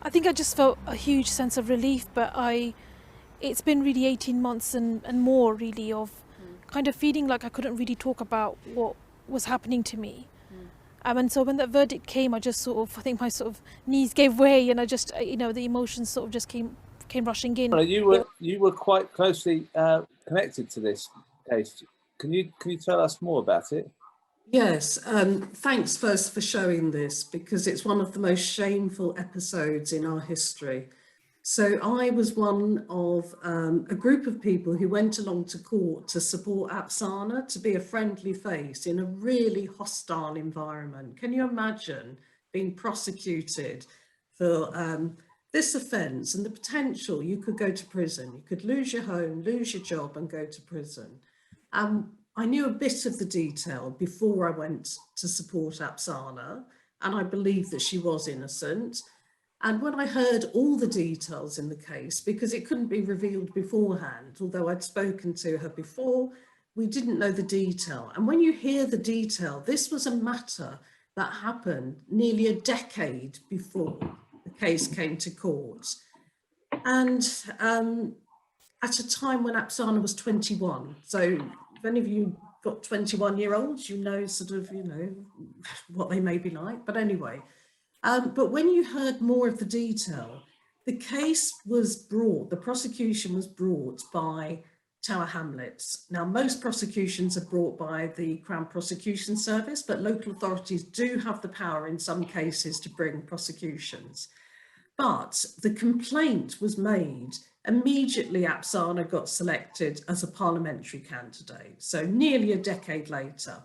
I think I just felt a huge sense of relief, but it's been really 18 months and more really of kind of feeling like I couldn't really talk about what was happening to me. And so when that verdict came, I just I think my knees gave way, and I just, the emotions sort of just came rushing in. You were quite closely connected to this case. Can you tell us more about it? Yes, thanks first for showing this, because it's one of the most shameful episodes in our history. So I was one of a group of people who went along to court to support Apsana, to be a friendly face in a really hostile environment. Can you imagine being prosecuted for this offence, and the potential you could go to prison, you could lose your home, lose your job and go to prison? I knew a bit of the detail before I went to support Apsana, and I believed that she was innocent. And when I heard all the details in the case, because it couldn't be revealed beforehand, although I'd spoken to her before, we didn't know the detail. And when you hear the detail, this was a matter that happened nearly a decade before the case came to court. And at a time when Apsana was 21. So if any of you got 21-year-olds, you know what they may be like. But anyway, but when you heard more of the detail, the case was brought, the prosecution was brought by Tower Hamlets. Now, most prosecutions are brought by the Crown Prosecution Service, but local authorities do have the power in some cases to bring prosecutions. But the complaint was made immediately. Apsana got selected as a parliamentary candidate, so nearly a decade later.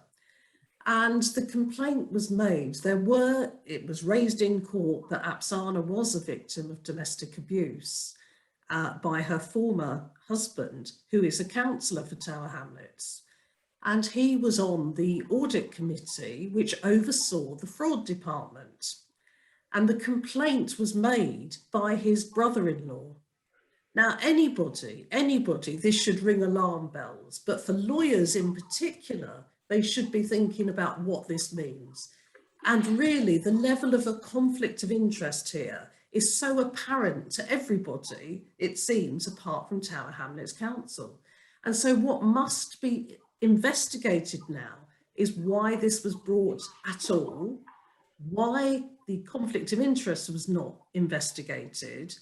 And the complaint was made. It was raised in court that Apsana was a victim of domestic abuse by her former husband, who is a councillor for Tower Hamlets. And he was on the audit committee, which oversaw the fraud department. And the complaint was made by his brother-in-law. Now, anybody, this should ring alarm bells, but for lawyers in particular, they should be thinking about what this means. And really, the level of a conflict of interest here is so apparent to everybody, it seems, apart from Tower Hamlets Council. And so what must be investigated now is why this was brought at all, why the conflict of interest was not investigated,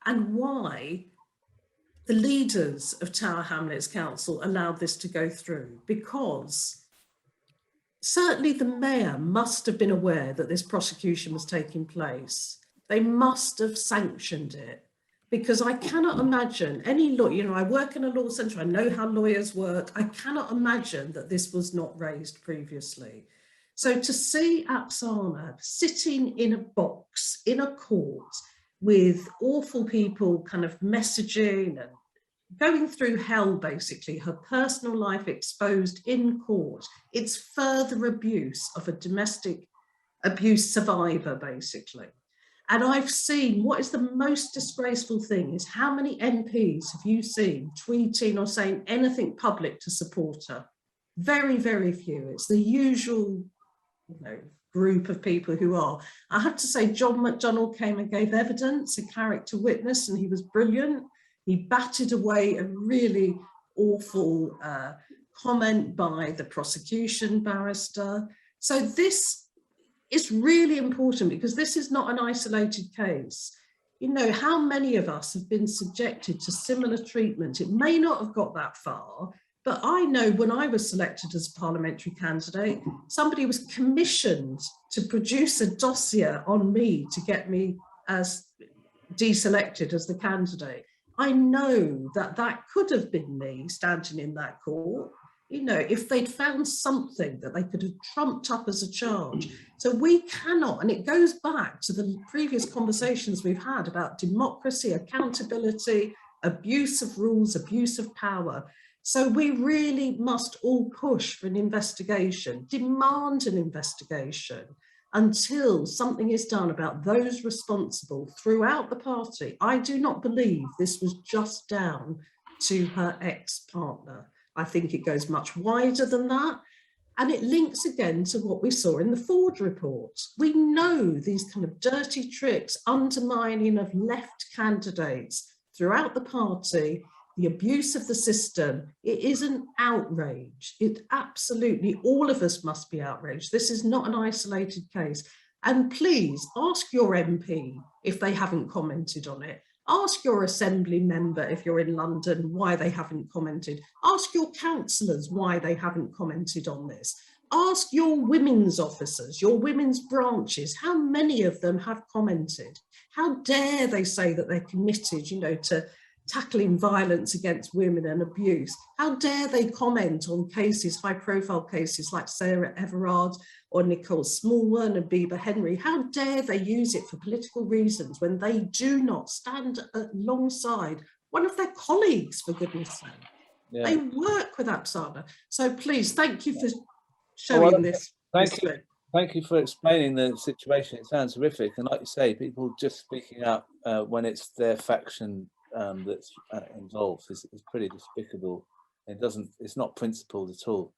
and why the leaders of Tower Hamlets Council allowed this to go through. Because certainly the mayor must have been aware that this prosecution was taking place. They must have sanctioned it, because I cannot imagine any lawyer, I work in a law centre, I know how lawyers work, I cannot imagine that this was not raised previously. So to see Apsana sitting in a box in a court with awful people kind of messaging and going through hell, basically, her personal life exposed in court, it's further abuse of a domestic abuse survivor, basically. And I've seen, what is the most disgraceful thing is how many MPs have you seen tweeting or saying anything public to support her? Very, very few. It's the usual group of people who are. I have to say, John McDonnell came and gave evidence, a character witness, and he was brilliant. He batted away a really awful comment by the prosecution barrister. So this is really important, because this is not an isolated case. How many of us have been subjected to similar treatment? It may not have got that far, but I know when I was selected as a parliamentary candidate, somebody was commissioned to produce a dossier on me to get me as deselected as the candidate. I know that that could have been me standing in that court, if they'd found something that they could have trumped up as a charge. So we cannot, and it goes back to the previous conversations we've had about democracy, accountability, abuse of rules, abuse of power. So we really must all push for an investigation, demand an investigation, until something is done about those responsible throughout the party. I do not believe this was just down to her ex-partner. I think it goes much wider than that. And it links again to what we saw in the Ford report. We know these kind of dirty tricks, undermining of left candidates throughout the party, the abuse of the system. It is an outrage. It absolutely, all of us must be outraged. This is not an isolated case. And please ask your MP if they haven't commented on it. Ask your assembly member if you're in London why they haven't commented. Ask your councillors why they haven't commented on this. Ask your women's officers, your women's branches, how many of them have commented? How dare they say that they're committed, you know, to tackling violence against women and abuse? How dare they comment on cases, high profile cases like Sarah Everard or Nicole Smallman and Bieber Henry? How dare they use it for political reasons when they do not stand alongside one of their colleagues, for goodness sake? Yeah. They work with Apsana. So please, thank you for showing this. Thank you. Thank you for explaining the situation. It sounds horrific. And like you say, people just speaking out when it's their faction that's involved is pretty despicable. It's not principled at all.